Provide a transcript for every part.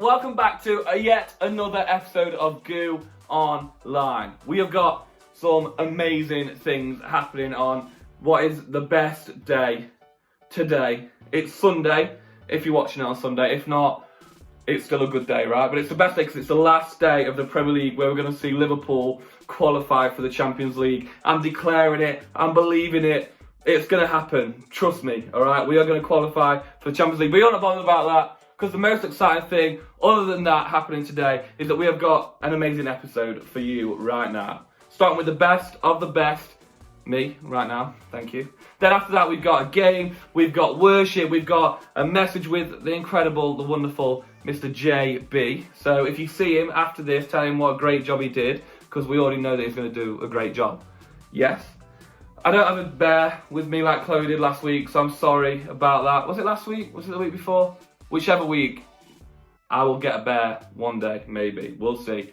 welcome back to yet another episode of GOO Online. We have got some amazing things happening on what is the best day today. It's Sunday, if you're watching it on Sunday. If not, it's still a good day, right? But it's the best day because it's the last day of the Premier League where we're going to see Liverpool qualify for the Champions League. I'm declaring it. I'm believing it. It's going to happen. Trust me, all right? We are going to qualify for the Champions League. But you're not bothered about that because the most exciting thing, other than that happening today, is that we have got an amazing episode for you right now. Starting with the best of the best, me, right now. Thank you. Then after that, we've got a game, we've got worship, we've got a message with the incredible, the wonderful Mr. JB. So if you see him after this, tell him what a great job he did, because we already know that he's going to do a great job. Yes. I don't have a bear with me like Chloe did last week, so I'm sorry about that. Was it last week? Was it the week before? Whichever week, I will get a bear one day, maybe. We'll see.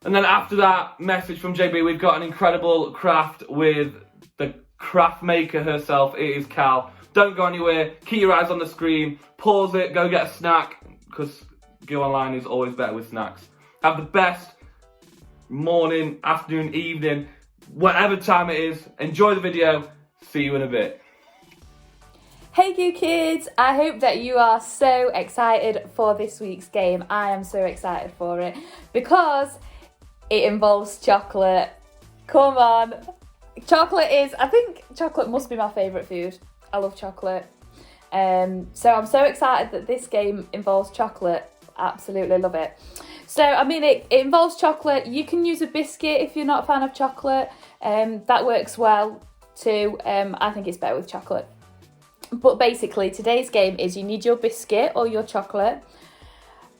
And then after that message from JB, we've got an incredible craft with the craft maker herself. It is Cal. Don't go anywhere. Keep your eyes on the screen. Pause it. Go get a snack, because GOO Online is always better with snacks. Have the best morning, afternoon, evening, whatever time it is. Enjoy the video. See you in a bit. Hey GOO kids, I hope that you are so excited for this week's game. I am so excited for it because it involves chocolate. Come on. I think chocolate must be my favourite food. I love chocolate. So I'm so excited that this game involves chocolate. Absolutely love it. So, I mean, it involves chocolate. You can use a biscuit if you're not a fan of chocolate. That works well too. I think it's better with chocolate. But basically, today's game is you need your biscuit or your chocolate.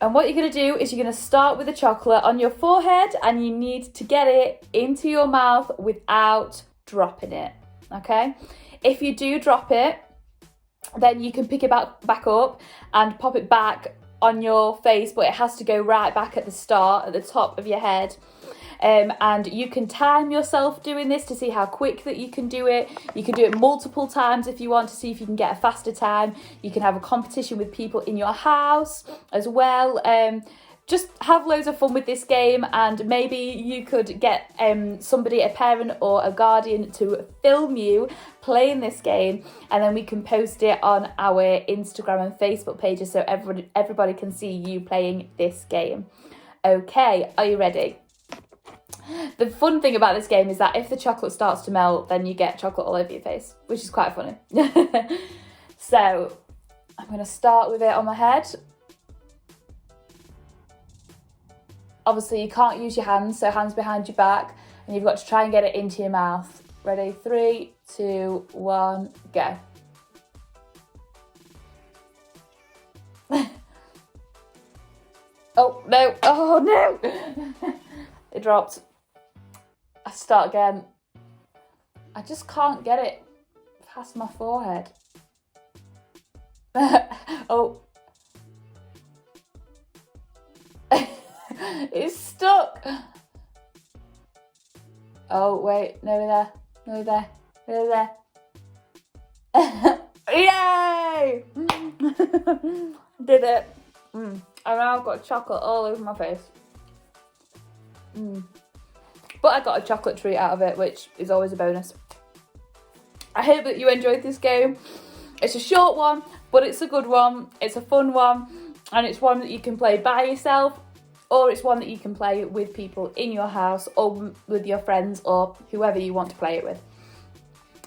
And what you're going to do is you're going to start with the chocolate on your forehead and you need to get it into your mouth without dropping it, okay? If you do drop it, then you can pick it back up and pop it back on your face, but it has to go right back at the start, at the top of your head. And you can time yourself doing this to see how quick that you can do it. You can do it multiple times if you want to see if you can get a faster time. You can have a competition with people in your house as well. Just have loads of fun with this game, and maybe you could get somebody, a parent or a guardian, to film you playing this game, and then we can post it on our Instagram and Facebook pages so everybody can see you playing this game. Okay, are you ready? The fun thing about this game is that if the chocolate starts to melt, then you get chocolate all over your face, which is quite funny. So I'm going to start with it on my head. Obviously, you can't use your hands, so hands behind your back, and you've got to try and get it into your mouth. Ready? 3, 2, 1, go. Oh, no. Oh, no. It dropped. I start again. I just can't get it past my forehead. Oh. It's stuck. Oh, wait. Nearly there. Nearly there. Nearly there. Yay! Did it. And now I've got chocolate all over my face. But I got a chocolate treat out of it, which is always a bonus. I hope that you enjoyed this game. It's a short one, but it's a good one. It's a fun one, and it's one that you can play by yourself, or it's one that you can play with people in your house or with your friends or whoever you want to play it with.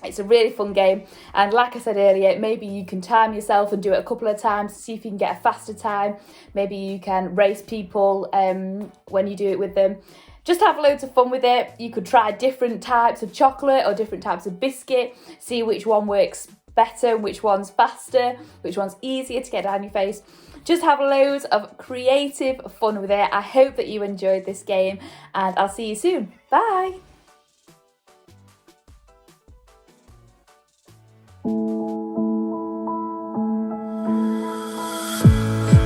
It's a really fun game, and like I said earlier, maybe you can time yourself and do it a couple of times to see if you can get a faster time. Maybe you can race people when you do it with them. Just have loads of fun with it. You could try different types of chocolate or different types of biscuit, see which one works better, which one's faster, which one's easier to get down your face. Just have loads of creative fun with it. I hope that you enjoyed this game, and I'll see you soon. Bye.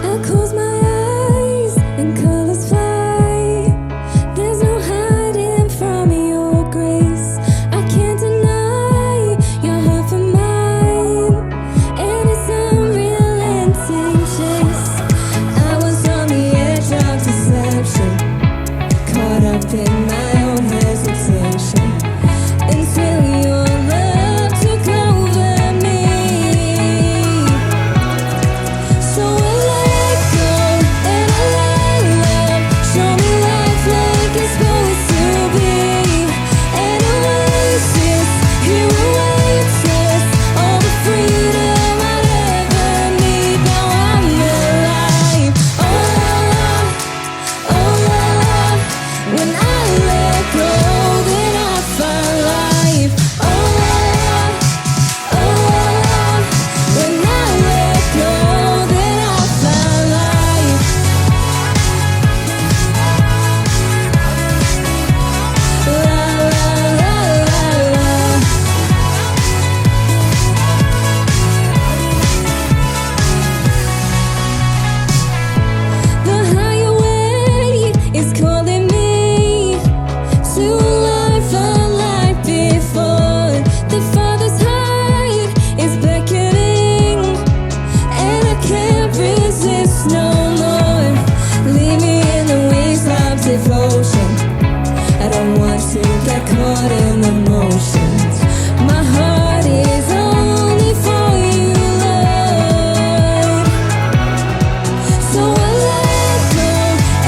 I close my eyes and colors fly. There's no hiding from your grace. I can't deny your heart for mine, and it's unrelenting chase. I was on caught up in my own hesitation until your love took over me. So I let go and I let love show me life like it's supposed to be. An oasis here awaits us, all the freedom I'd ever need. Now I'm alive. Oh, when I let go, then I find life. Oh, when I let go, then I find life. La la la la la. The higher way is calling me to a life unlike before. The farthest height is beckoning, and I can't resist no more. Leave me in the waves of devotion. I don't want to get caught in the motions. My heart is only for you, Lord. So I let go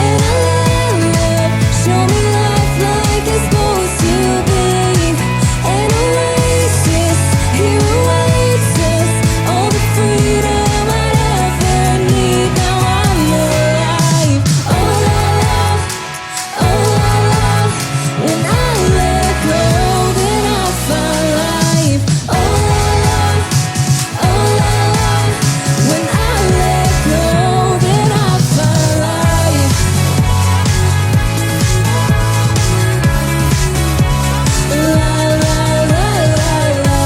and I let love show me life like it's supposed to be. An oasis here awaits us, all the freedom I'd ever need. Now I'm alive. Oh la la, when I let go, then I find life. Oh la la, when I let go, then I find life. La la la la la.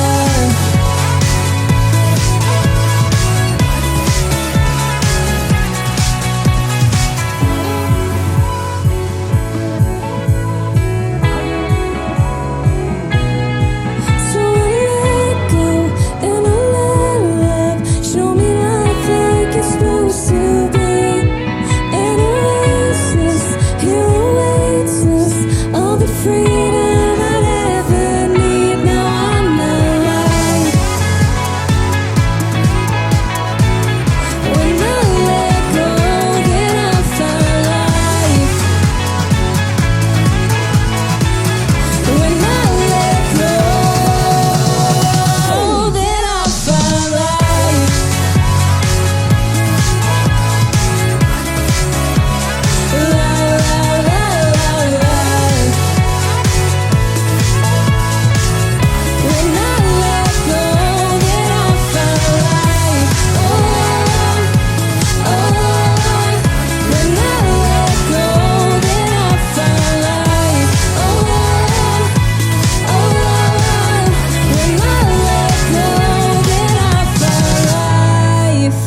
So I let go and I let love show me life like it's supposed to be. An oasis here awaits us, all the freedom I'd ever need. Now I'm alive. When I let go, then I find life. When I let go, then I find life. La la la la la. When I let go, then I find life. Oh, when I let go, then I find life. Oh, when I let go, then I find life.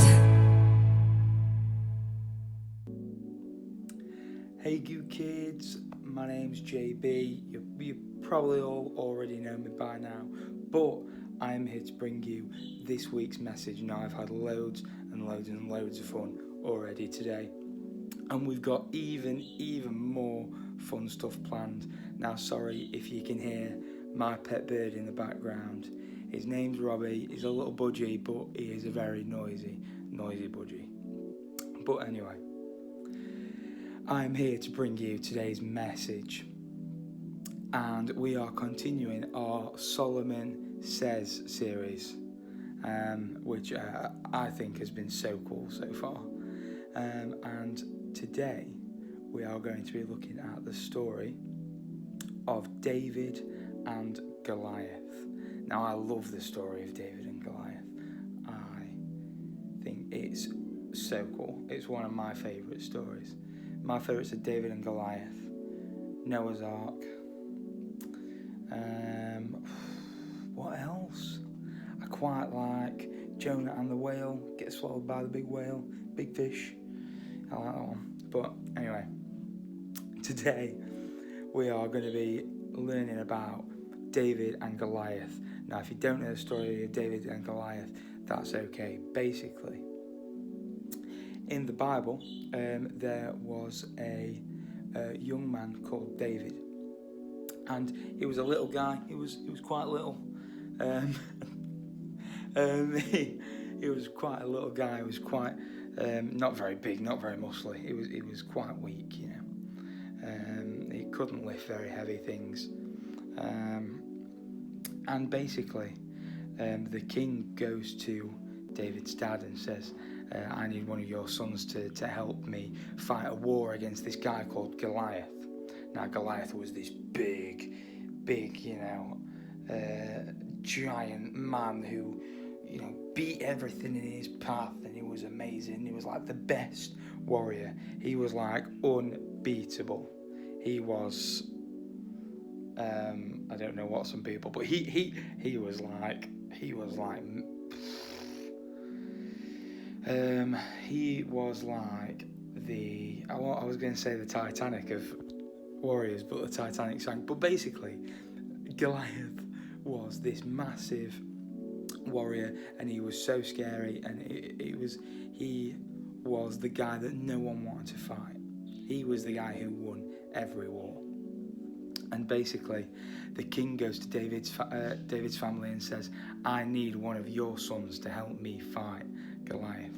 Hey GOO kids, my name's JB. You probably all already know me by now, but I am here to bring you this week's message. Now I've had loads and loads and loads of fun already today, and we've got even more fun stuff planned. Now sorry if you can hear my pet bird in the background. His name's Robbie. He's a little budgie, but he is a very noisy budgie. But anyway, I'm here to bring you today's message, and we are continuing our Solomon Says series, which I think has been so cool so far. And today we are going to be looking at the story of David and Goliath. Now I love the story of David and Goliath. I think it's so cool. It's one of my favourite stories. My favourites are David and Goliath, Noah's Ark. What else? I quite like Jonah and the whale, gets swallowed by the big whale, big fish. I like that one. But anyway, today we are going to be learning about David and Goliath. Now, if you don't know the story of David and Goliath, that's okay. Basically, in the Bible, there was a a young man called David, and he was a little guy. He was quite little. He was quite a little guy. He was quite not very big, not very muscly. He was quite weak, you know. He couldn't lift very heavy things, and basically, the king goes to David's dad and says, I need one of your sons to help me fight a war against this guy called Goliath. Now, Goliath was this big, you know, giant man who, you know, beat everything in his path, and he was amazing. He was like the best warrior. He was like unbeatable. He was, I don't know what some people, but he was like, he was like the, I was going to say the Titanic of warriors, but the Titanic sank. But basically, Goliath was this massive warrior, and he was so scary, and he was the guy that no one wanted to fight. He was the guy who won every war. And basically, the king goes to David's family and says, I need one of your sons to help me fight Goliath.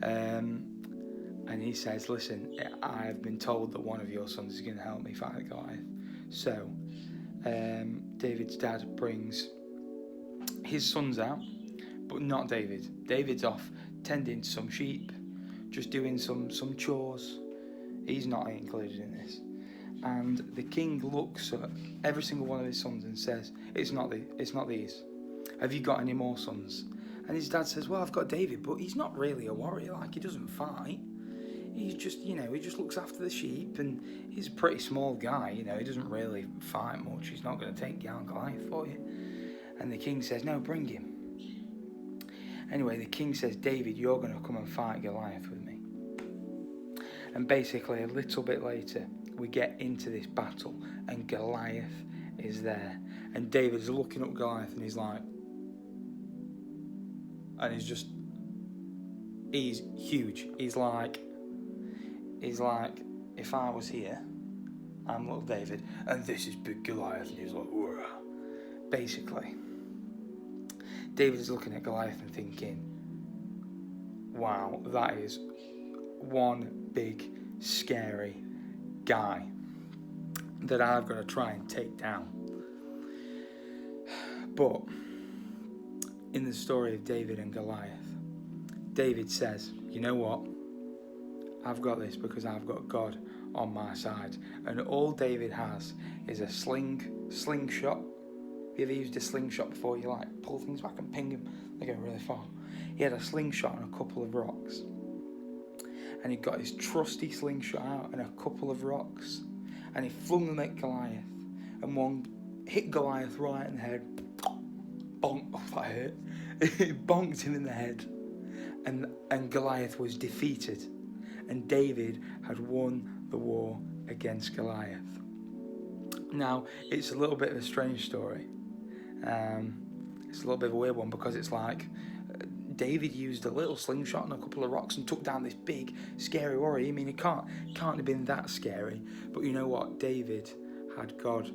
And he says, listen, I've been told that one of your sons is going to help me fight Goliath. So David's dad brings his sons out, but not David. David's off tending some sheep, just doing some chores. He's not included in this. And the king looks at every single one of his sons and says, it's not these. Have you got any more sons? And his dad says, well, I've got David, but he's not really a warrior. Like, he doesn't fight. He's just, you know, he just looks after the sheep, and he's a pretty small guy, you know. He doesn't really fight much. He's not going to take down Goliath for you. And the king says, no, bring him. Anyway, the king says, David, you're going to come and fight Goliath with me. And basically, a little bit later, we get into this battle, and Goliath is there. And David's looking up Goliath, and he's like, and he's huge. He's like, if I was here, I'm little David, and this is big Goliath, and he's like, whoa. Basically, David is looking at Goliath and thinking, wow, that is one big, scary guy that I've got to try and take down. But in the story of David and Goliath, David says, you know what? I've got this because I've got God on my side. And all David has is a slingshot. Have you ever used a slingshot before? You like pull things back and ping them, they go really far. He had a slingshot and a couple of rocks. And he got his trusty slingshot out and a couple of rocks. And he flung them at Goliath. And one hit Goliath right in the head. Bonk. Oh, that hurt. It bonked him in the head. And Goliath was defeated. And David had won the war against Goliath. Now, it's a little bit of a strange story. It's a little bit of a weird one, because it's like David used a little slingshot and a couple of rocks and took down this big, scary warrior. I mean, it can't have been that scary. But you know what? David had God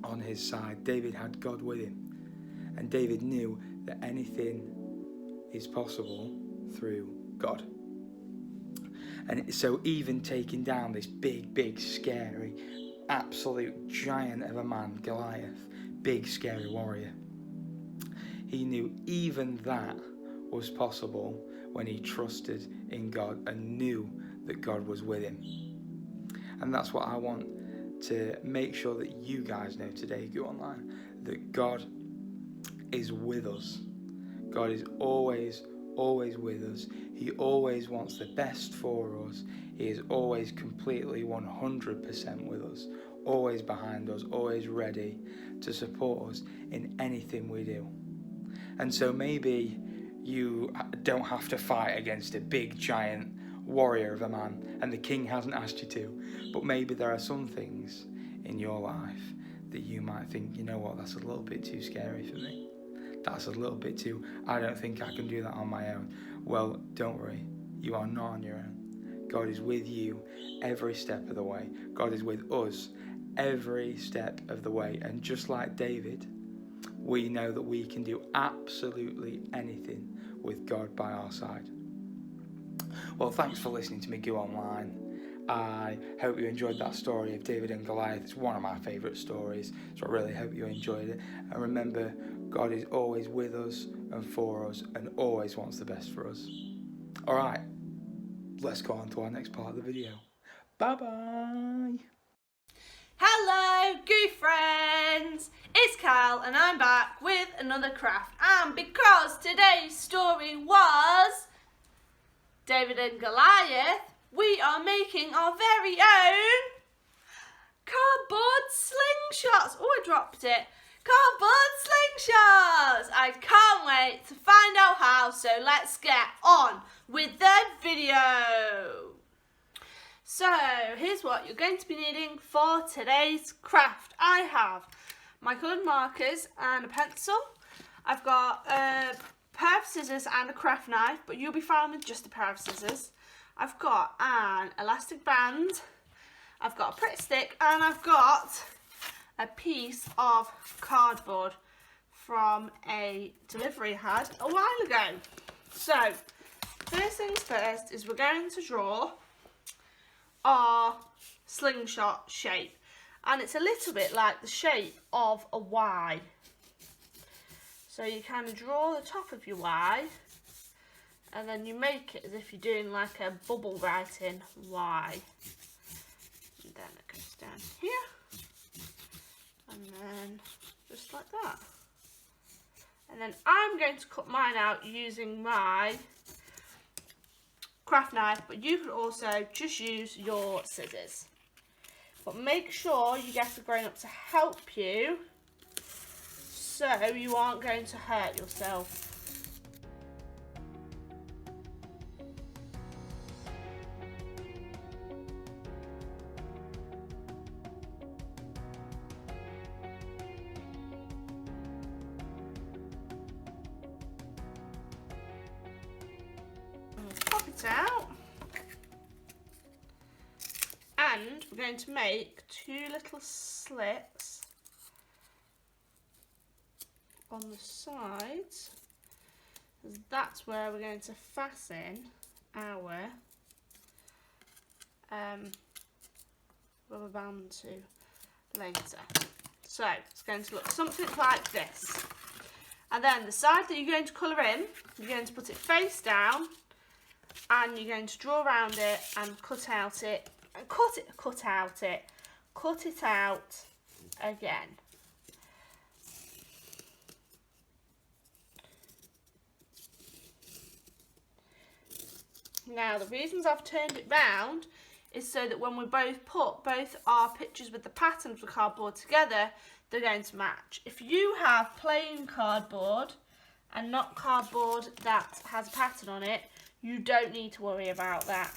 on his side. David had God with him. And David knew that anything is possible through God. And so even taking down this big, scary, absolute giant of a man, Goliath, big, scary warrior, he knew even that was possible when he trusted in God and knew that God was with him. And that's what I want to make sure that you guys know today, GOO Online, that God is with us. God is always with us. He always wants the best for us. He is always completely 100% with us, always behind us, always ready to support us in anything we do. And so maybe you don't have to fight against a big giant warrior of a man, and the king hasn't asked you to, but maybe there are some things in your life that you might think, you know what, that's a little bit too scary for me. That's a little bit too, I don't think I can do that on my own. Well, don't worry, you are not on your own. God is with you every step of the way. God is with us every step of the way. And just like David, we know that we can do absolutely anything with God by our side. Well, thanks for listening to me, GOO Online. I hope you enjoyed that story of David and Goliath. It's one of my favourite stories, so I really hope you enjoyed it. And remember, God is always with us and for us and always wants the best for us. Alright, let's go on to our next part of the video. Bye-bye! Hello, GOO friends! It's Cal and I'm back with another craft. And because today's story was David and Goliath, we are making our very own cardboard slingshots. Oh, I dropped it. Cardboard slingshots! I can't wait to find out how, so let's get on with the video. So, here's what you're going to be needing for today's craft. I have my coloured markers and a pencil. I've got a pair of scissors and a craft knife, but you'll be fine with just a pair of scissors. I've got an elastic band, I've got a Pritt stick, and I've got a piece of cardboard from a delivery I had a while ago. So, first things first is we're going to draw our slingshot shape, and it's a little bit like the shape of a Y. So you kind of draw the top of your Y, and then you make it as if you're doing like a bubble writing Y. And then it goes down here, and then just like that. And then I'm going to cut mine out using my craft knife, but you could also just use your scissors. But make sure you get a grown-up to help you so you aren't going to hurt yourself. Pop it out, and we're going to make two little slits on the sides, because that's where we're going to fasten our rubber band to later. So it's going to look something like this, and then the side that you're going to colour in, you're going to put it face down, and you're going to draw around it and cut out it, and cut it out again. Now the reasons I've turned it round is so that when we both put both our pictures with the pattern of the cardboard together, they're going to match. If you have plain cardboard and not cardboard that has a pattern on it, you don't need to worry about that.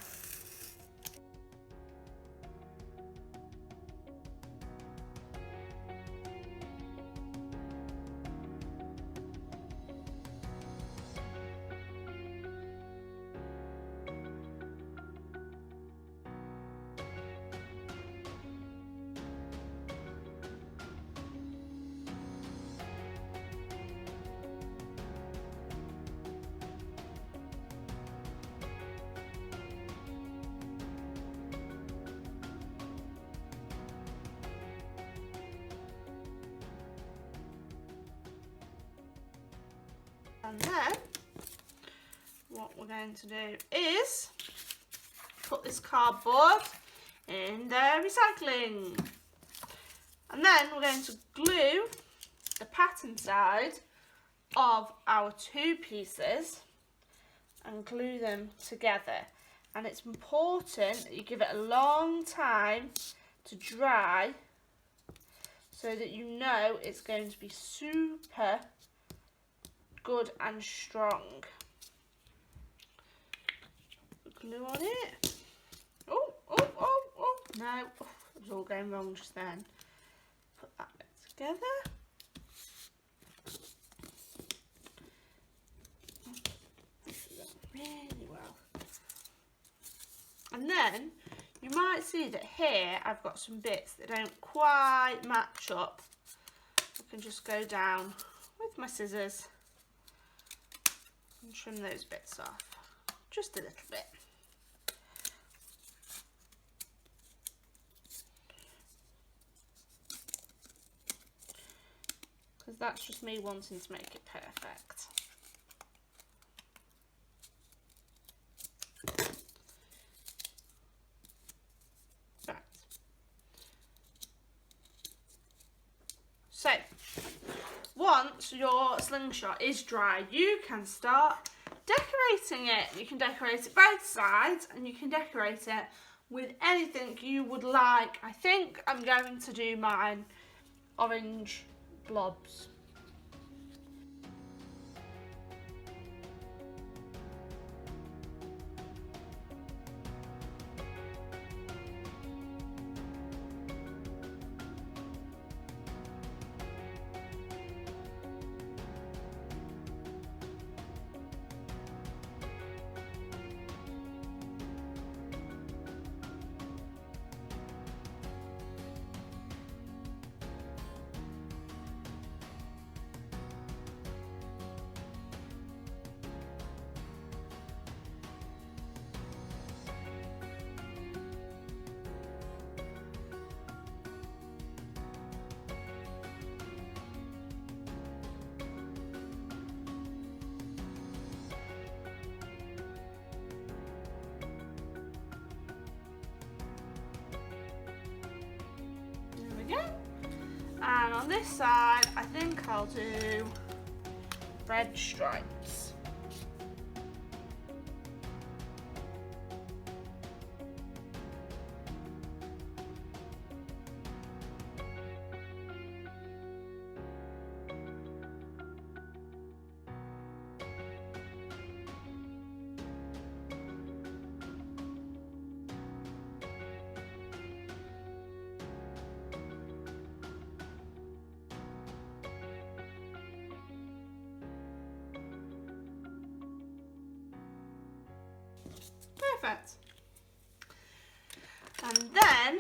And then what we're going to do is put this cardboard in the recycling, and then we're going to glue the pattern side of our two pieces and glue them together. And it's important that you give it a long time to dry so that you know it's going to be super good and strong. Glue on it. Oh, no, it was all going wrong just then. Put that bit together. Really well. And then you might see that here I've got some bits that don't quite match up. I can just go down with my scissors and trim those bits off, just a little bit. Because that's just me wanting to make it perfect. Right. So, once your slingshot is dry, you can start decorating it. You can decorate it both sides, and you can decorate it with anything you would like. I think I'm going to do mine orange blobs. And on this side, I think I'll do red stripes. Perfect. And then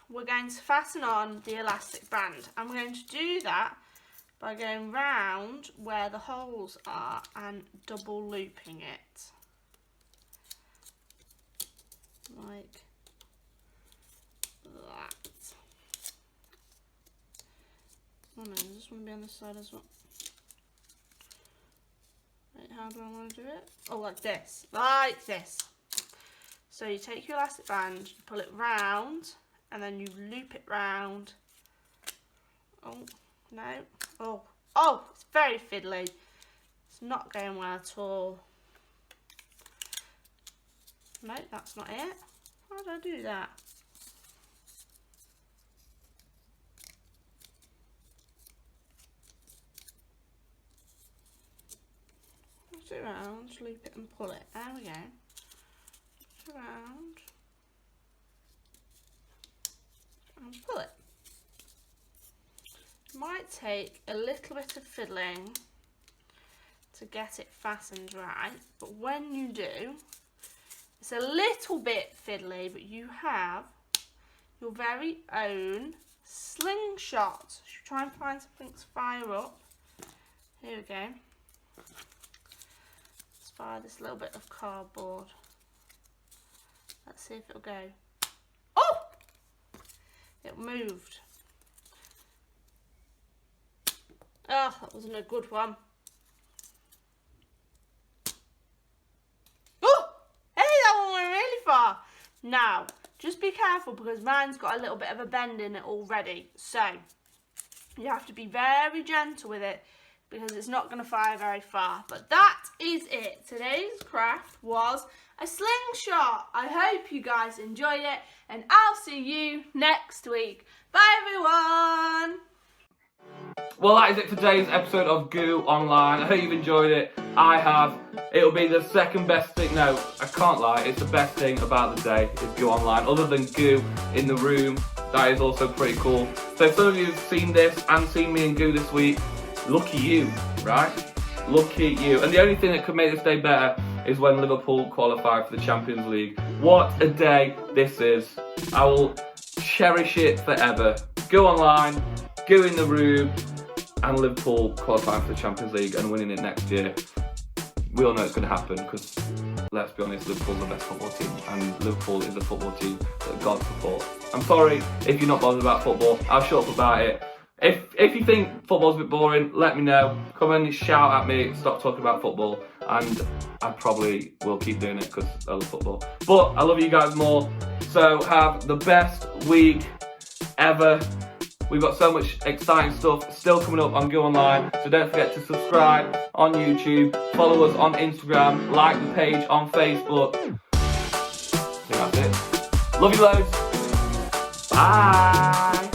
we're going to fasten on the elastic band. I'm going to do that by going round where the holes are and double looping it. Like that. Oh no, does this one be on this side as well? Wait, how do I want to do it? Oh, like this. Like this. So you take your elastic band, you pull it round, and then you loop it round. Oh, no. Oh, it's very fiddly. It's not going well at all. No, that's not it. How do I do that? Push it around, loop it and pull it. There we go. Around and pull it. Might take a little bit of fiddling to get it fastened right, but when you do, it's a little bit fiddly, but you have your very own slingshot. Should we try and find something to fire up? Here we go. Let's fire this little bit of cardboard. Let's see if it'll go. Oh! It moved. Oh, that wasn't a good one. Oh! Hey, that one went really far. Now, just be careful because mine's got a little bit of a bend in it already. So, you have to be very gentle with it because it's not going to fire very far. But that is it. Today's craft was a slingshot. I hope you guys enjoyed it, and I'll see you next week. Bye everyone. Well, that is it for today's episode of GOO Online. I hope you've enjoyed it. I have. It'll be the second best thing. No, I can't lie. It's the best thing about the day is GOO Online. Other than GOO in the room, that is also pretty cool. So if some of you have seen this and seen me in GOO this week, lucky you, right? Lucky you. And the only thing that could make this day better is when Liverpool qualify for the Champions League. What a day this is. I will cherish it forever. GOO Online, GOO in the room, and Liverpool qualifying for the Champions League and winning it next year. We all know it's going to happen because, let's be honest, Liverpool's the best football team, and Liverpool is a football team that God supports. I'm sorry if you're not bothered about football. I'll shut up about it. If you think football's a bit boring, let me know. Come and shout at me, stop talking about football, and I probably will keep doing it because I love football. But I love you guys more, so have the best week ever. We've got so much exciting stuff still coming up on GOO Online, so don't forget to subscribe on YouTube, follow us on Instagram, like the page on Facebook. I think that's it. Love you loads. Bye.